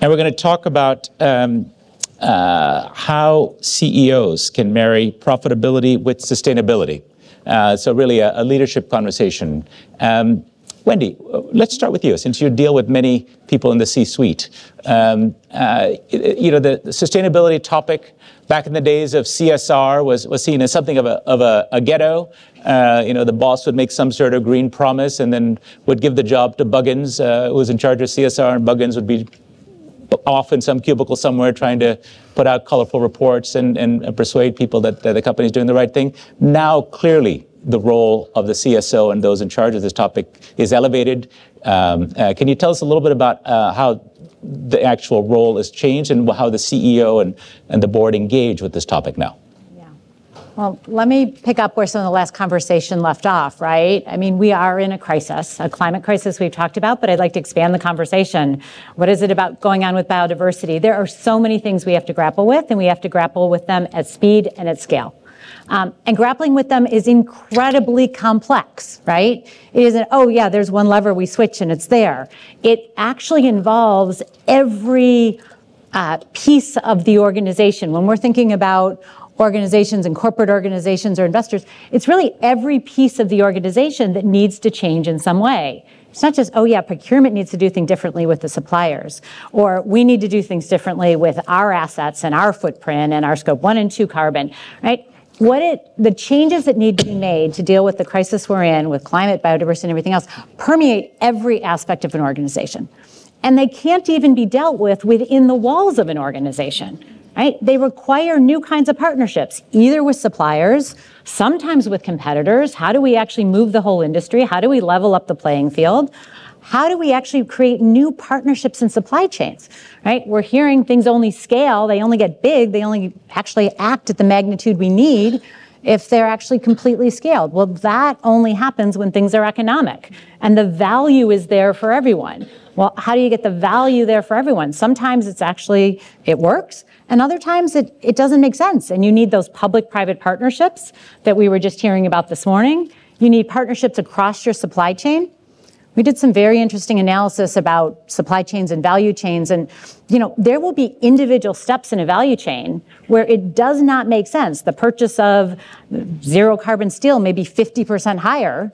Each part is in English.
And we're going to talk about how CEOs can marry profitability with sustainability. So really a leadership conversation. Wendy, let's start with you, since you deal with many people in the C-suite. The sustainability topic back in the days of CSR was seen as something of a ghetto. The boss would make some sort of green promise and then would give the job to Buggins, who was in charge of CSR, and Buggins would be off in some cubicle somewhere trying to put out colorful reports and persuade people that the company's doing the right thing. Now, clearly, the role of the CSO and those in charge of this topic is elevated. Can you tell us a little bit about how the actual role has changed and how the CEO and the board engage with this topic now? Well, let me pick up where some of the last conversation left off, right? I mean, we are in a crisis, a climate crisis we've talked about, but I'd like to expand the conversation. What is it about going on with biodiversity? There are so many things we have to grapple with, and we have to grapple with them at speed and at scale. And grappling with them is incredibly complex, right? It isn't, oh yeah, there's one lever we switch and it's there. It actually involves every piece of the organization. When we're thinking about organizations and corporate organizations or investors, it's really every piece of the organization that needs to change in some way. It's not just, oh yeah, procurement needs to do things differently with the suppliers, or we need to do things differently with our assets and our footprint and our scope 1 and 2 carbon, right? The changes that need to be made to deal with the crisis we're in with climate, biodiversity, and everything else permeate every aspect of an organization. And they can't even be dealt with within the walls of an organization. Right? They require new kinds of partnerships, either with suppliers, sometimes with competitors. How do we actually move the whole industry? How do we level up the playing field? How do we actually create new partnerships in supply chains? Right? We're hearing things only scale, they only get big, they only actually act at the magnitude we need if they're actually completely scaled. Well, that only happens when things are economic and the value is there for everyone. Well, how do you get the value there for everyone? Sometimes it works. And other times it doesn't make sense. And you need those public-private partnerships that we were just hearing about this morning. You need partnerships across your supply chain. We did some very interesting analysis about supply chains and value chains. And, there will be individual steps in a value chain where it does not make sense. The purchase of zero carbon steel may be 50% higher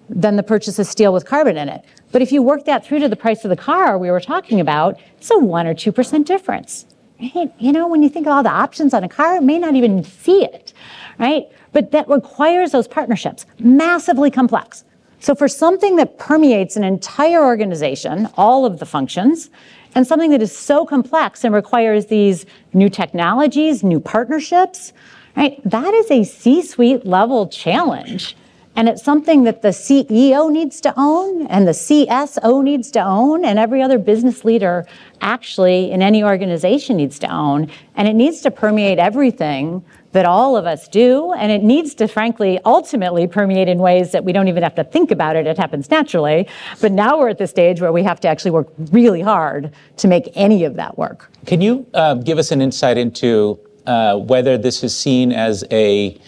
than the purchase of steel with carbon in it. But if you work that through to the price of the car we were talking about, it's a 1 or 2% difference. Right? When you think of all the options on a car, it may not even see it, right? But that requires those partnerships, massively complex. So for something that permeates an entire organization, all of the functions, and something that is so complex and requires these new technologies, new partnerships, right? That is a C-suite level challenge. And it's something that the CEO needs to own and the CSO needs to own and every other business leader actually in any organization needs to own. And it needs to permeate everything that all of us do. And it needs to, frankly, ultimately permeate in ways that we don't even have to think about it. It happens naturally. But now we're at the stage where we have to actually work really hard to make any of that work. Can you give us an insight into whether this is seen as a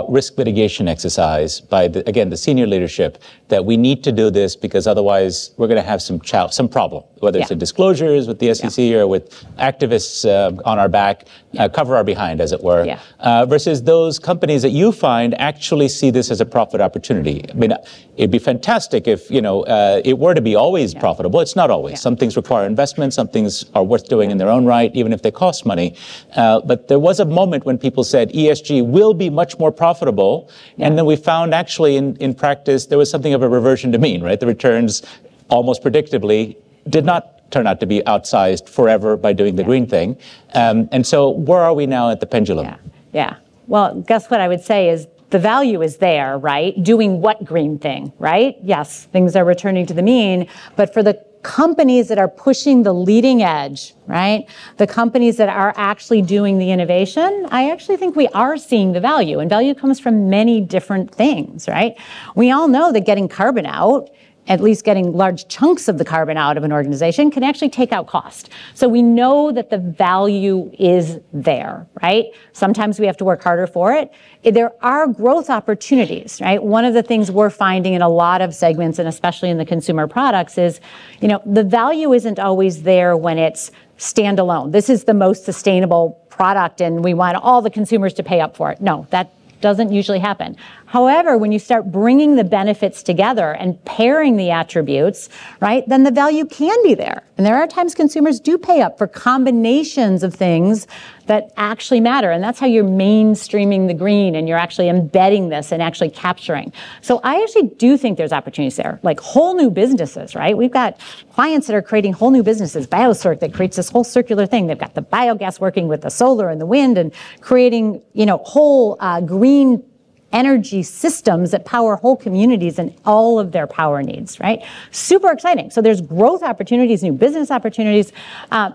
risk mitigation exercise by, the senior leadership, that we need to do this because otherwise we're going to have some problem, whether it's in disclosures with the SEC or with activists on our back, cover our behind, as it were, versus those companies that you find actually see this as a profit opportunity. I mean, it'd be fantastic if, it were to be always profitable. It's not always. Some things require investment. Some things are worth doing in their own right, even if they cost money. But there was a moment when people said ESG will be much more profitable. And then we found actually in practice, there was something of a reversion to mean, right? The returns almost predictably did not turn out to be outsized forever by doing the green thing. And so where are we now at the pendulum? Well, guess what I would say is the value is there, right? Doing what green thing, right? Yes, things are returning to the mean, but for the companies that are pushing the leading edge, right? The companies that are actually doing the innovation, I actually think we are seeing the value, and value comes from many different things, right? We all know that getting carbon out, at least getting large chunks of the carbon out of an organization, can actually take out cost. So we know that the value is there, right? Sometimes we have to work harder for it. There are growth opportunities, right? One of the things we're finding in a lot of segments, and especially in the consumer products, is, the value isn't always there when it's standalone. This is the most sustainable product and we want all the consumers to pay up for it. No, that doesn't usually happen. However, when you start bringing the benefits together and pairing the attributes, right, then the value can be there. And there are times consumers do pay up for combinations of things that actually matter. And that's how you're mainstreaming the green and you're actually embedding this and actually capturing. So I actually do think there's opportunities there, like whole new businesses, right? We've got clients that are creating whole new businesses, BioCirc that creates this whole circular thing. They've got the biogas working with the solar and the wind and creating, whole green energy systems that power whole communities and all of their power needs, right? Super exciting. So there's growth opportunities, new business opportunities.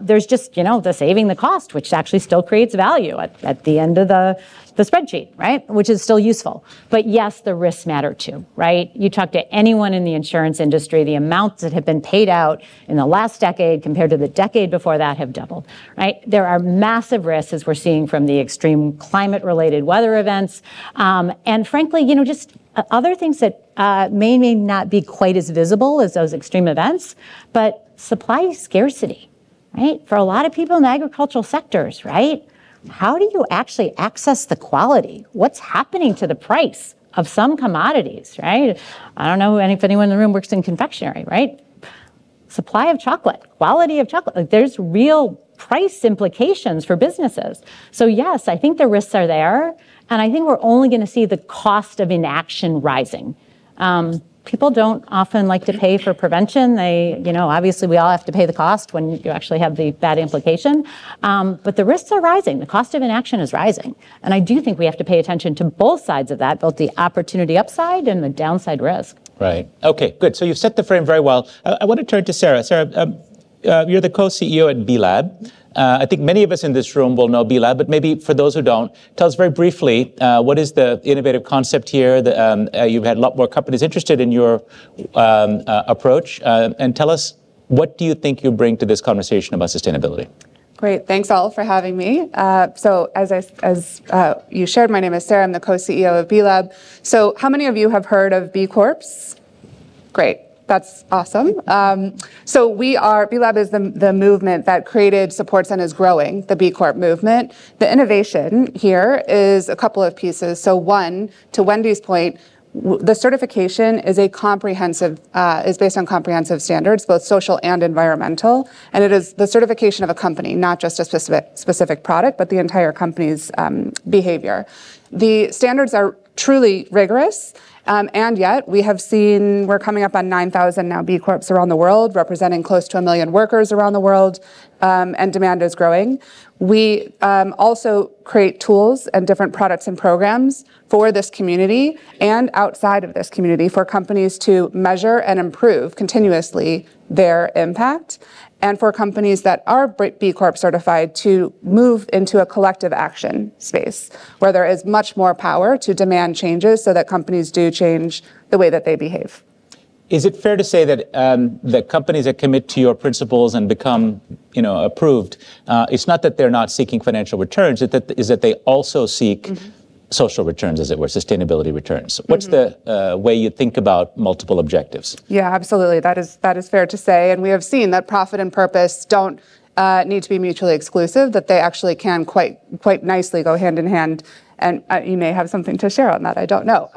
There's just, the saving the cost, which actually still creates value at the end of the spreadsheet, right? Which is still useful. But yes, the risks matter too, right? You talk to anyone in the insurance industry, the amounts that have been paid out in the last decade compared to the decade before that have doubled, right? There are massive risks as we're seeing from the extreme climate-related weather events. And frankly, just other things that may not be quite as visible as those extreme events, but supply scarcity, right? For a lot of people in the agricultural sectors, right? How do you actually access the quality? What's happening to the price of some commodities, right? I don't know if anyone in the room works in confectionery, right? Supply of chocolate, quality of chocolate. Like there's real price implications for businesses. So yes, I think the risks are there. And I think we're only going to see the cost of inaction rising. People don't often like to pay for prevention. They, obviously we all have to pay the cost when you actually have the bad implication. But the risks are rising. The cost of inaction is rising. And I do think we have to pay attention to both sides of that, both the opportunity upside and the downside risk. Right. Okay, good. So you've set the frame very well. I want to turn to Sarah. Sarah, you're the co-CEO at B-Lab. I think many of us in this room will know B-Lab, but maybe for those who don't, tell us very briefly, what is the innovative concept here? You've had a lot more companies interested in your approach. And tell us, what do you think you bring to this conversation about sustainability? Great. Thanks all for having me. So as you shared, my name is Sarah. I'm the co-CEO of B-Lab. So how many of you have heard of B Corps? Great. That's awesome. So B-Lab is the movement that created, supports, and is growing the B Corp movement. The innovation here is a couple of pieces. So one, to Wendy's point, the certification is is based on comprehensive standards, both social and environmental, and it is the certification of a company, not just a specific product, but the entire company's behavior. The standards are truly rigorous. And yet, we're coming up on 9,000 now B Corps around the world, representing close to 1 million workers around the world, and demand is growing. We also create tools and different products and programs for this community and outside of this community for companies to measure and improve continuously their impact, and for companies that are B Corp certified to move into a collective action space where there is much more power to demand changes so that companies do change the way that they behave. Is it fair to say that the companies that commit to your principles and become, approved, it's not that they're not seeking financial returns, is that they also seek social returns, as it were, sustainability returns? What's the way you think about multiple objectives? Yeah, absolutely. That is fair to say. And we have seen that profit and purpose don't need to be mutually exclusive, that they actually can quite nicely go hand in hand. And you may have something to share on that, I don't know.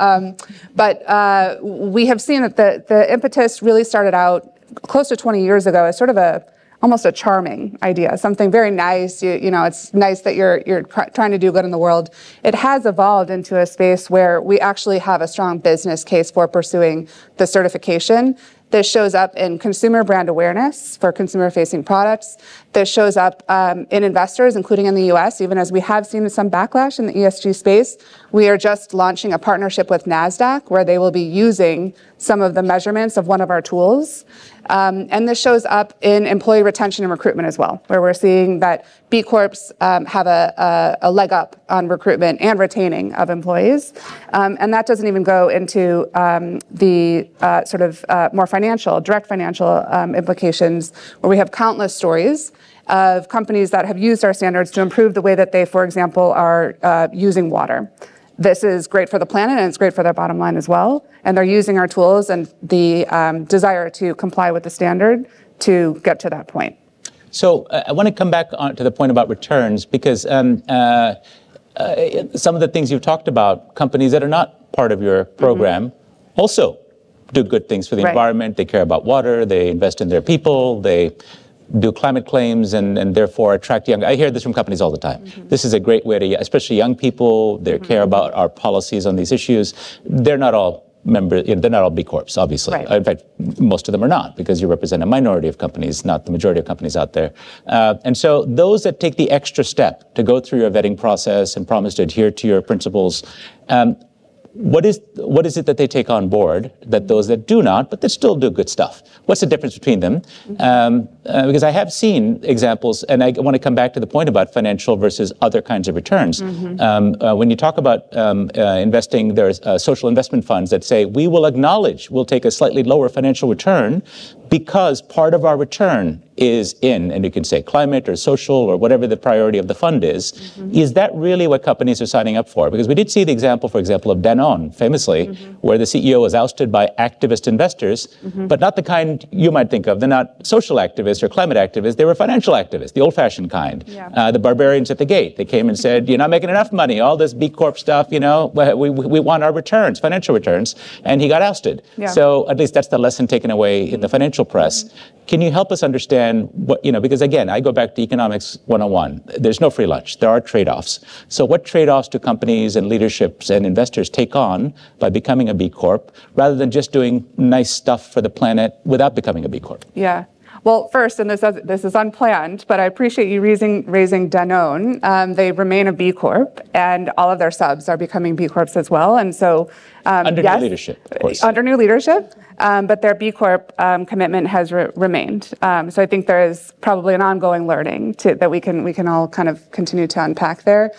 But we have seen that the impetus really started out close to 20 years ago as sort of almost a charming idea, something very nice. It's nice that you're trying to do good in the world. It has evolved into a space where we actually have a strong business case for pursuing the certification. This shows up in consumer brand awareness for consumer-facing products. This shows up in investors, including in the US, even as we have seen some backlash in the ESG space. We are just launching a partnership with NASDAQ where they will be using some of the measurements of one of our tools. And this shows up in employee retention and recruitment as well, where we're seeing that B Corps have a leg up on recruitment and retaining of employees. And that doesn't even go into the sort of more direct financial implications, where we have countless stories of companies that have used our standards to improve the way that they, for example, are using water. This is great for the planet, and it's great for their bottom line as well. And they're using our tools and the desire to comply with the standard to get to that point. So I want to come back on to the point about returns, because some of the things you've talked about, companies that are not part of your program also do good things for the environment. They care about water, they invest in their people, they do climate claims, and therefore attract young. I hear this from companies all the time. This is a great way to, especially young people, they care about our policies on these issues. They're not all members, they're not all B Corps, obviously. In fact, most of them are not, because you represent a minority of companies, not the majority of companies out there. And so those that take the extra step to go through your vetting process and promise to adhere to your principles, what is it that they take on board that those that do not, but that still do good stuff? What's the difference between them? Because I have seen examples, and I want to come back to the point about financial versus other kinds of returns. When you talk about investing, there's social investment funds that say, we will acknowledge we'll take a slightly lower financial return because part of our return is in, and you can say climate or social or whatever the priority of the fund is. Is that really what companies are signing up for? Because we did see the example, for example, of Danone, famously, where the CEO was ousted by activist investors, but not the kind you might think of. They're not social activists or climate activists. They were financial activists, the old-fashioned kind. The barbarians at the gate. They came and said, you're not making enough money, all this B Corp stuff, we want our returns, financial returns. And he got ousted. So at least that's the lesson taken away in the financial press. Can you help us understand what, because again, I go back to Economics 101. There's no free lunch. There are trade-offs. So what trade-offs do companies and leaderships and investors take on by becoming a B Corp rather than just doing nice stuff for the planet without becoming a B Corp? Yeah. Well, first, and this is unplanned, but I appreciate you raising Danone. They remain a B Corp, and all of their subs are becoming B Corps as well. And so, under new leadership, of course. Under new leadership, but their B Corp commitment has remained. So I think there is probably an ongoing learning that we can all kind of continue to unpack there.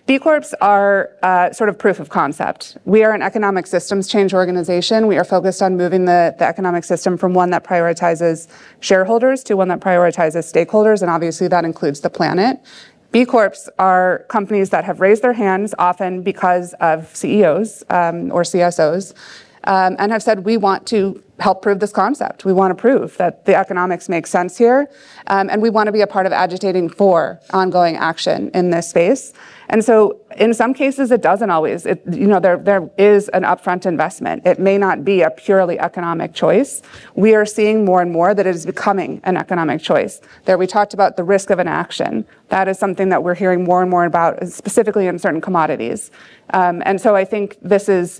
B Corps are sort of proof of concept. We are an economic systems change organization. We are focused on moving the economic system from one that prioritizes shareholders to one that prioritizes stakeholders, and obviously that includes the planet. B Corps are companies that have raised their hands, often because of CEOs or CSOs, and have said, we want to help prove this concept. We want to prove that the economics make sense here, and we want to be a part of agitating for ongoing action in this space. And so in some cases, it doesn't always. There is an upfront investment. It may not be a purely economic choice. We are seeing more and more that it is becoming an economic choice. There we talked about the risk of inaction. That is something that we're hearing more and more about, specifically in certain commodities. And so I think this is,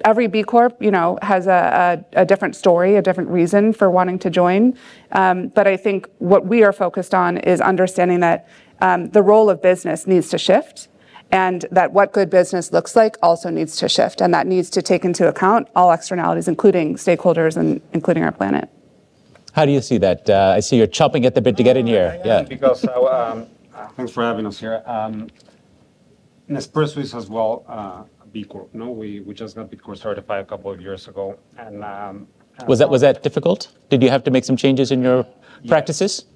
every B Corp, has a different story, a different reason for wanting to join. But I think what we are focused on is understanding that the role of business needs to shift, and that what good business looks like also needs to shift, and that needs to take into account all externalities, including stakeholders and including our planet. How do you see that? I see you're chomping at the bit to get in here. Because thanks for having us here. Nespresso is as well a B Corp. No, we just got B Corp certified a couple of years ago, and was that difficult? Did you have to make some changes in your practices?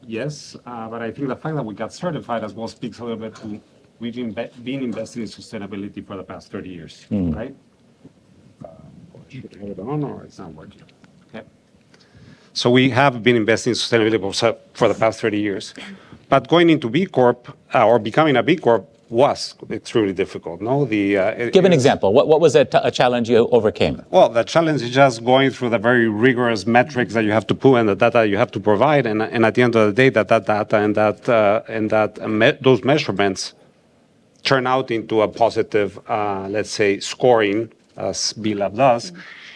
Yes, but I think the fact that we got certified as well speaks a little bit to we've been investing in sustainability for the past 30 years, right? Should I have it on or it's not working? Okay. So we have been investing in sustainability for the past 30 years. But going into B Corp or becoming a B Corp was extremely difficult. No, give an example. What was a challenge you overcame? Well, the challenge is just going through the very rigorous metrics that you have to put and the data you have to provide, and at the end of the day, that data and those measurements turn out into a positive, let's say, scoring, as B Lab does,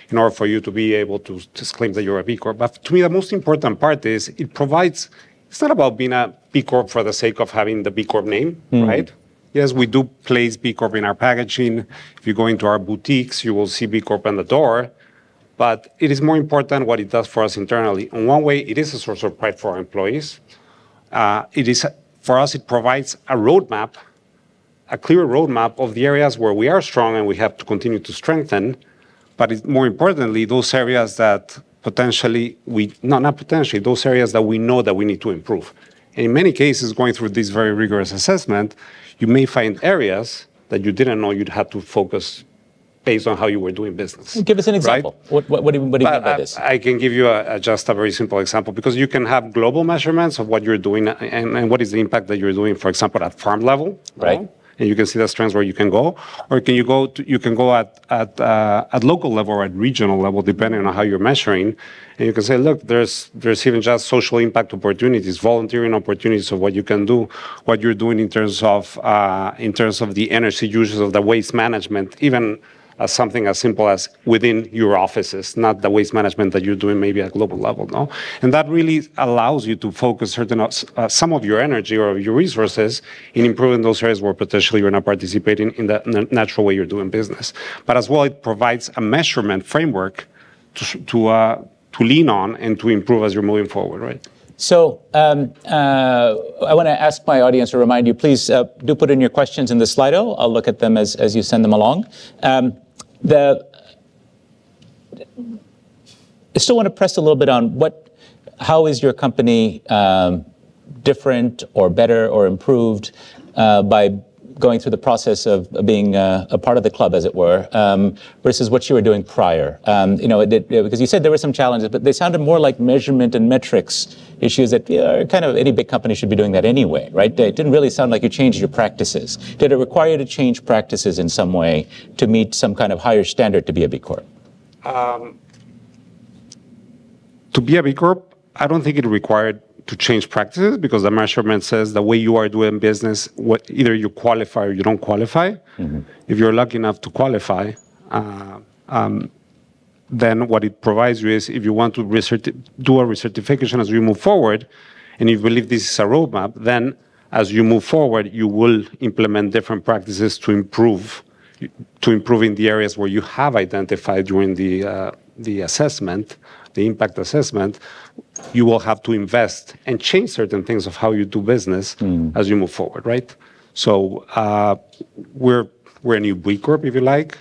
in order for you to be able to claim that you're a B Corp. But to me, the most important part is it provides. It's not about being a B Corp for the sake of having the B Corp name, right? Yes, we do place B Corp in our packaging. If you go into our boutiques, you will see B Corp on the door. But it is more important what it does for us internally. In one way, it is a source of pride for our employees. For us, it provides a roadmap, a clear roadmap of the areas where we are strong and we have to continue to strengthen. But more importantly, those areas that potentially those areas that we know that we need to improve. And in many cases, going through this very rigorous assessment, you may find areas that you didn't know you'd have to focus based on how you were doing business. Give us an example. Right? What do you mean by this? I can give you just a very simple example, because you can have global measurements of what you're doing and what is the impact that you're doing, for example, at farm level. Right. And you can see the trends where you can go, or you can go at local level or at regional level, depending on how you're measuring. And you can say, look, there's even just social impact opportunities, volunteering opportunities of what you can do, what you're doing in terms of the energy uses of the waste management, even as something as simple as within your offices, not the waste management that you're doing maybe at global level, no? And that really allows you to focus some of your energy or your resources in improving those areas where potentially you're not participating in the natural way you're doing business. But as well, it provides a measurement framework to lean on and to improve as you're moving forward, right? So I want to ask my audience to remind you, please do put in your questions in the Slido. I'll look at them as you send them along. I still want to press a little bit on how is your company different or better or improved by going through the process of being a part of the club, as it were, versus what you were doing prior. Because you said there were some challenges, but they sounded more like measurement and metrics issues that kind of any big company should be doing that anyway, right? It didn't really sound like you changed your practices. Did it require you to change practices in some way to meet some kind of higher standard to be a B Corp? To be a B Corp, I don't think it required to change practices, because the measurement says the way you are doing business, either you qualify or you don't qualify. Mm-hmm. If you're lucky enough to qualify, then what it provides you is, if you want to do a recertification as you move forward, and you believe this is a roadmap, then as you move forward, you will implement different practices to improve in the areas where you have identified during the assessment, the impact assessment. You will have to invest and change certain things of how you do business as you move forward, right? So we're a new B Corp, if you like.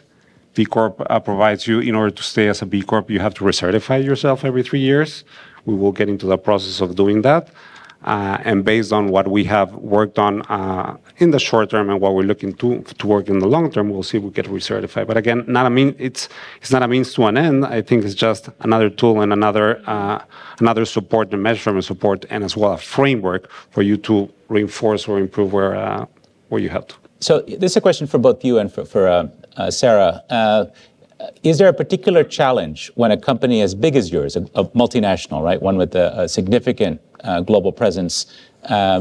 B Corp provides you, in order to stay as a B Corp, you have to recertify yourself every 3 years. We will get into the process of doing that. And based on what we have worked on in the short term and what we're looking to work in the long term, we'll see if we get recertified. But again, it's not a means to an end. I think it's just another tool and another support and measurement support, and as well a framework for you to reinforce or improve where you have to. So this is a question for both you and for Sarah. Is there a particular challenge when a company as big as yours, a multinational, right, one with a significant global presence,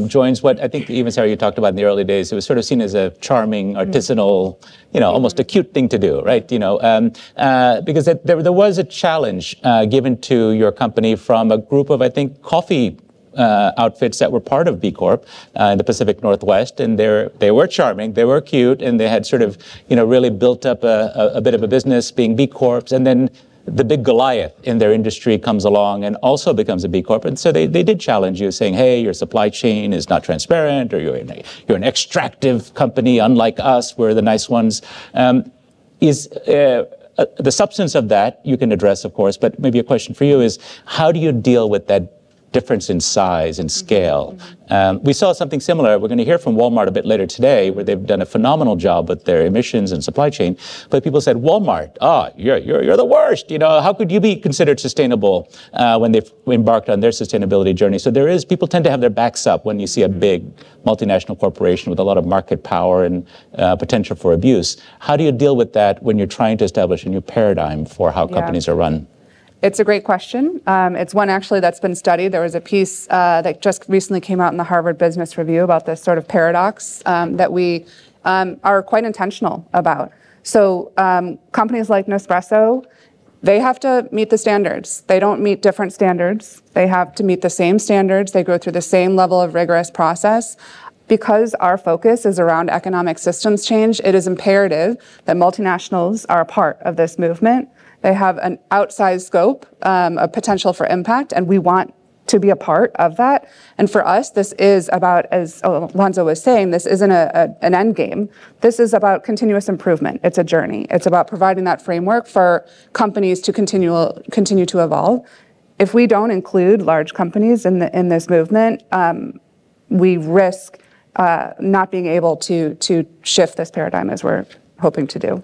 joins what I think even, Sarah, you talked about in the early days? It was sort of seen as a charming, artisanal, almost a cute thing to do, right? Because there was a challenge given to your company from a group of, I think, coffee outfits that were part of B Corp in the Pacific Northwest, and they were charming, they were cute, and they had sort of really built up a bit of a business being B Corps, and then the big Goliath in their industry comes along and also becomes a B Corp, and so they did challenge you, saying, hey, your supply chain is not transparent, or you're an extractive company unlike us, we're the nice ones. The substance of that you can address, of course, but maybe a question for you is, how do you deal with that difference in size and scale? We saw something similar. We're going to hear from Walmart a bit later today, where they've done a phenomenal job with their emissions and supply chain. But people said, Walmart, you're the worst. How could you be considered sustainable when they've embarked on their sustainability journey? So people tend to have their backs up when you see a big multinational corporation with a lot of market power and potential for abuse. How do you deal with that when you're trying to establish a new paradigm for how companies are run? It's a great question. It's one actually that's been studied. There was a piece that just recently came out in the Harvard Business Review about this sort of paradox that we are quite intentional about. So companies like Nespresso, they have to meet the standards. They don't meet different standards. They have to meet the same standards. They go through the same level of rigorous process. Because our focus is around economic systems change, it is imperative that multinationals are a part of this movement. They have an outsized scope, a potential for impact, and we want to be a part of that. And for us, this is about, as Alfonso was saying, this isn't an end game. This is about continuous improvement. It's a journey. It's about providing that framework for companies to continue to evolve. If we don't include large companies in this movement, we risk not being able to shift this paradigm as we're hoping to do.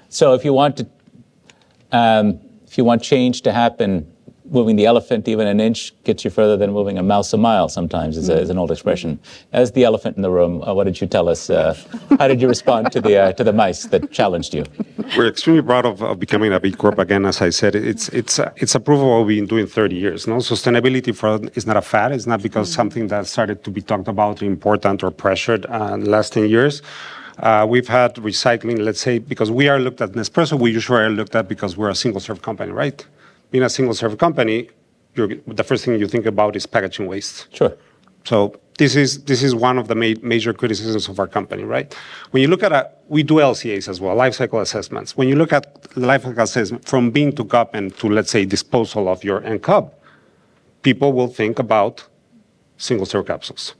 So if you want change to happen, moving the elephant even an inch gets you further than moving a mouse a mile sometimes, is an old expression. As the elephant in the room, what did you tell us? How did you respond to the mice that challenged you? We're extremely proud of becoming a B Corp. Again, as I said, it's a proof of what we've been doing 30 years. No, sustainability is not a fad. It's not because something that started to be talked about, important or pressured in the last 10 years. We've had recycling, let's say, because we are looked at Nespresso, we usually are looked at because we're a single-serve company, right? Being a single-serve company, the first thing you think about is packaging waste. Sure. So this is one of the major criticisms of our company, right? When you look at we do LCAs as well, life cycle assessments. When you look at the life cycle assessment from bean to cup and to, let's say, disposal of your end cup, people will think about single-serve capsules.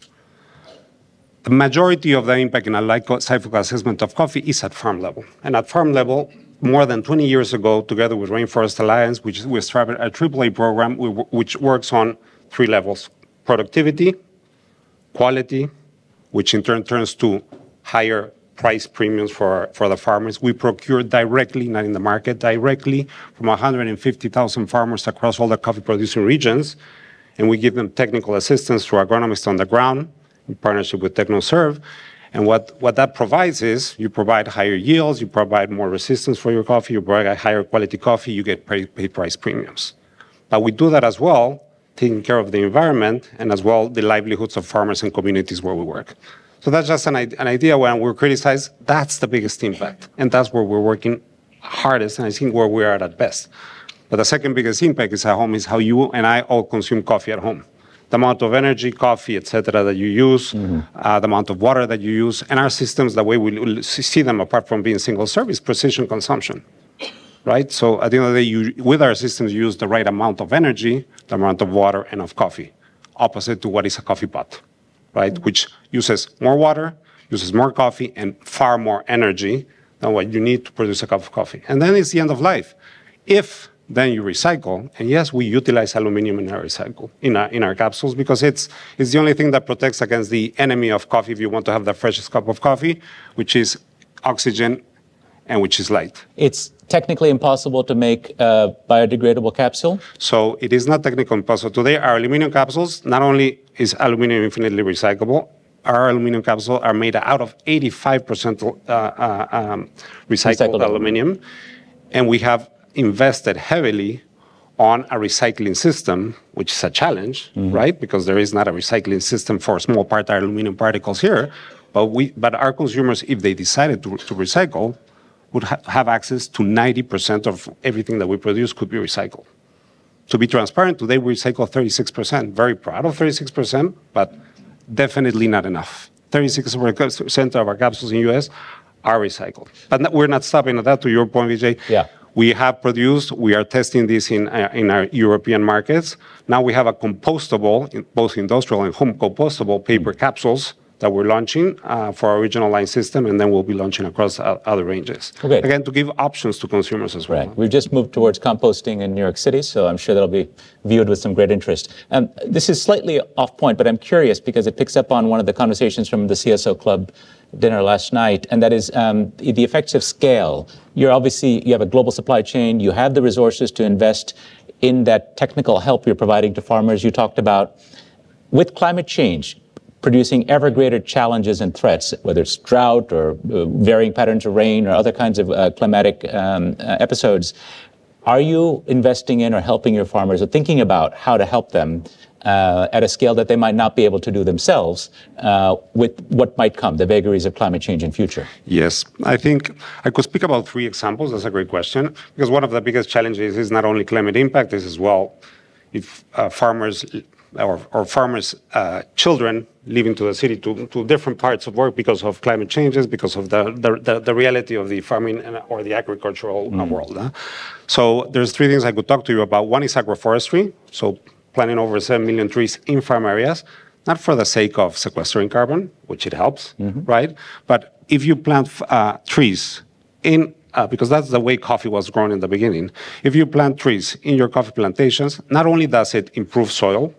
The majority of the impact in a life cycle assessment of coffee is at farm level. And at farm level, more than 20 years ago, together with Rainforest Alliance, we started a AAA program which works on 3 levels: productivity, quality, which in turn turns to higher price premiums for the farmers. We procure directly, not in the market, directly from 150,000 farmers across all the coffee producing regions, and we give them technical assistance through agronomists on the ground in partnership with TechnoServe. And what that provides is you provide higher yields, you provide more resistance for your coffee, you provide a higher quality coffee, you get paid price premiums. But we do that as well, taking care of the environment and as well the livelihoods of farmers and communities where we work. So that's just an idea. When we're criticized, that's the biggest impact. And that's where we're working hardest, and I think where we are at best. But the second biggest impact is at home, is how you and I all consume coffee at home. The amount of energy, coffee, et cetera, that you use, the amount of water that you use, and our systems, the way we see them apart from being single-serve, is precision consumption, right? So at the end of the day, with our systems, you use the right amount of energy, the amount of water, and of coffee, opposite to what is a coffee pot, right? Which uses more water, uses more coffee, and far more energy than what you need to produce a cup of coffee. And then it's the end of life. If then you recycle, and yes, we utilize aluminum in our recycle, in our capsules, because it's the only thing that protects against the enemy of coffee if you want to have the freshest cup of coffee, which is oxygen and which is light. It's technically impossible to make a biodegradable capsule? So it is not technically impossible. Today, our aluminum capsules, not only is aluminum infinitely recyclable, our aluminum capsules are made out of 85% recycled aluminum, and we have invested heavily on a recycling system, which is a challenge, right? Because there is not a recycling system for small part aluminum particles here. But our consumers, if they decided to recycle, would have access to 90% of everything that we produce could be recycled. To be transparent, today we recycle 36%. Very proud of 36%, but definitely not enough. 36% of our capsules in the US are recycled. But we're not stopping at that, to your point, Vijay. Yeah. We have produced, we are testing this in our European markets. Now we have a compostable, both industrial and home compostable paper capsules that we're launching for our original line system, and then we'll be launching across other ranges. Okay. Again, to give options to consumers as well. Right. We've just moved towards composting in New York City, so I'm sure that'll be viewed with some great interest. This is slightly off point, but I'm curious because it picks up on one of the conversations from the CSO Club dinner last night, and that is the effects of scale. You have a global supply chain, you have the resources to invest in that technical help you're providing to farmers. You talked about, with climate change, producing ever greater challenges and threats, whether it's drought or varying patterns of rain or other kinds of climatic episodes. Are you investing in or helping your farmers or thinking about how to help them at a scale that they might not be able to do themselves with what might come, the vagaries of climate change in future? Yes, I think I could speak about 3 examples. That's a great question, because one of the biggest challenges is not only climate impact, this as well, if farmers or farmers' children leaving to the city to different parts of work because of climate changes, because of the reality of the farming or the agricultural world. So there's 3 things I could talk to you about. One is agroforestry, so planting over 7 million trees in farm areas, not for the sake of sequestering carbon, which it helps, right? But if you plant trees in because that's the way coffee was grown in the beginning. If you plant trees in your coffee plantations, not only does it improve soil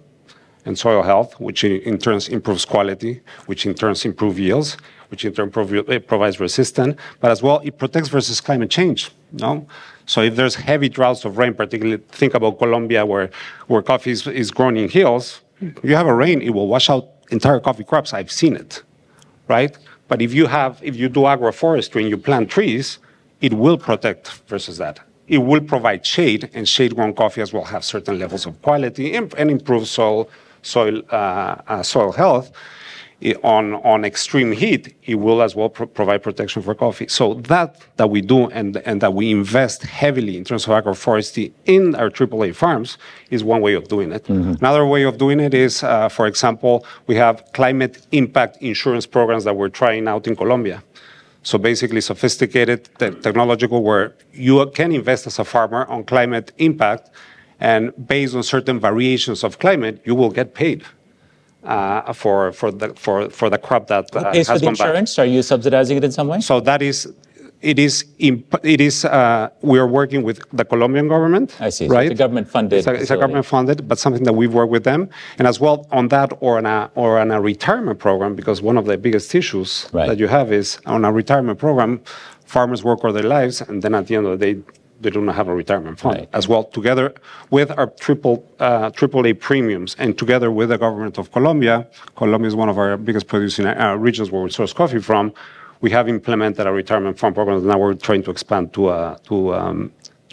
and soil health, which in turn improves quality, which in turn improves yields, which in turn provides resistance, but as well, it protects versus climate change. No? So if there's heavy droughts of rain, particularly think about Colombia, where coffee is grown in hills, you have a rain, it will wash out entire coffee crops. I've seen it, right? But if you do agroforestry and you plant trees, it will protect versus that. It will provide shade, and shade-grown coffee as well have certain levels of quality and improve soil health. On extreme heat, it will as well provide protection for coffee. So that we do and that we invest heavily in terms of agroforestry in our AAA farms is one way of doing it. Mm-hmm. Another way of doing it is, for example, we have climate impact insurance programs that we're trying out in Colombia. So basically sophisticated technological where you can invest as a farmer on climate impact, and based on certain variations of climate, you will get paid. For the crop that has for the gone insurance? Back. Are you subsidizing it in some way? So we are working with the Colombian government. I see. Right? So it's a government funded. It's a government funded, but something that we've worked with them, and as well on that or on a retirement program, because one of the biggest issues that you have is on a retirement program, farmers work all their lives, and then at the end of the day, they do not have a retirement fund as well. Together with our AAA premiums and together with the government of Colombia, Colombia is one of our biggest producing regions where we source coffee from, we have implemented a retirement fund program that now we're trying to expand to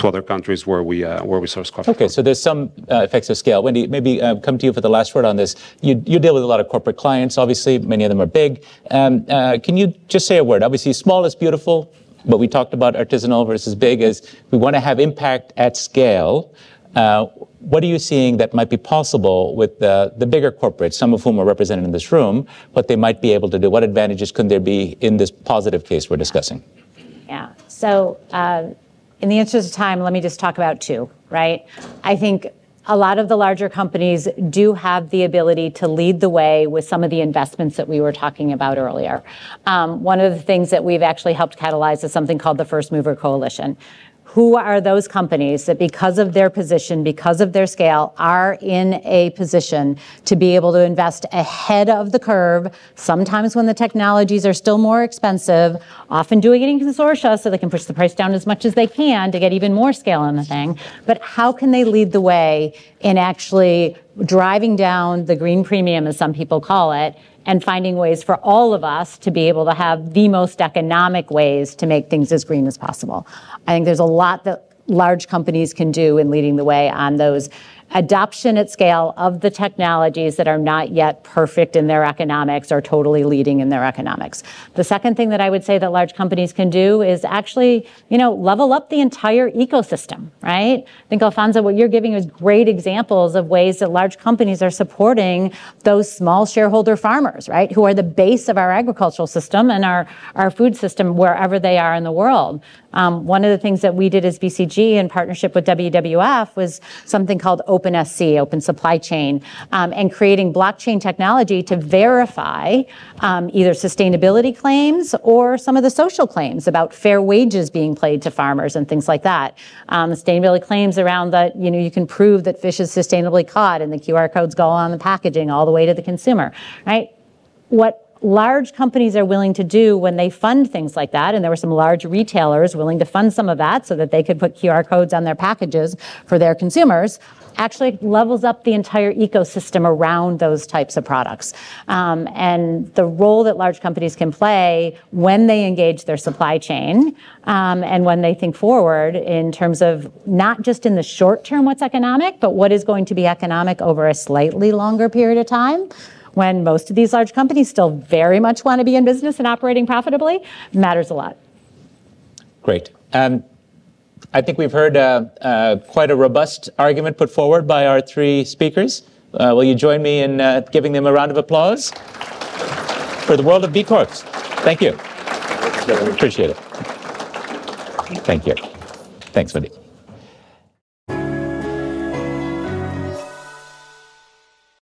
other countries where we source coffee. Okay, so there's some effects of scale. Wendy, maybe come to you for the last word on this. You deal with a lot of corporate clients, obviously, many of them are big. Can you just say a word? Obviously, small is beautiful, but we talked about artisanal versus big as we want to have impact at scale. What are you seeing that might be possible with the bigger corporates, some of whom are represented in this room, what they might be able to do? What advantages could there be in this positive case we're discussing? Yeah, so in the interest of time, let me just talk about two, right? I think a lot of the larger companies do have the ability to lead the way with some of the investments that we were talking about earlier. One of the things that we've actually helped catalyze is something called the First Mover Coalition. Who are those companies that because of their position, because of their scale, are in a position to be able to invest ahead of the curve, sometimes when the technologies are still more expensive, often doing it in consortia so they can push the price down as much as they can to get even more scale on the thing. But how can they lead the way in actually driving down the green premium, as some people call it, and finding ways for all of us to be able to have the most economic ways to make things as green as possible. I think there's a lot that large companies can do in leading the way on those adoption at scale of the technologies that are not yet perfect in their economics or totally leading in their economics. The second thing that I would say that large companies can do is actually, level up the entire ecosystem, right? I think, Alfonso, what you're giving is great examples of ways that large companies are supporting those small shareholder farmers, right? Who are the base of our agricultural system and our food system wherever they are in the world. One of the things that we did as BCG in partnership with WWF was something called OpenSC, Open Supply Chain, and creating blockchain technology to verify either sustainability claims or some of the social claims about fair wages being paid to farmers and things like that. Sustainability claims around that, you can prove that fish is sustainably caught and the QR codes go on the packaging all the way to the consumer, right? What large companies are willing to do when they fund things like that, and there were some large retailers willing to fund some of that so that they could put QR codes on their packages for their consumers, actually levels up the entire ecosystem around those types of products. And the role that large companies can play when they engage their supply chain and when they think forward in terms of not just in the short term what's economic, but what is going to be economic over a slightly longer period of time, when most of these large companies still very much want to be in business and operating profitably, matters a lot. Great. I think we've heard quite a robust argument put forward by our three speakers. Will you join me in giving them a round of applause for the world of B Corps? Thank you. Appreciate it. Thank you. Thanks, Wendy.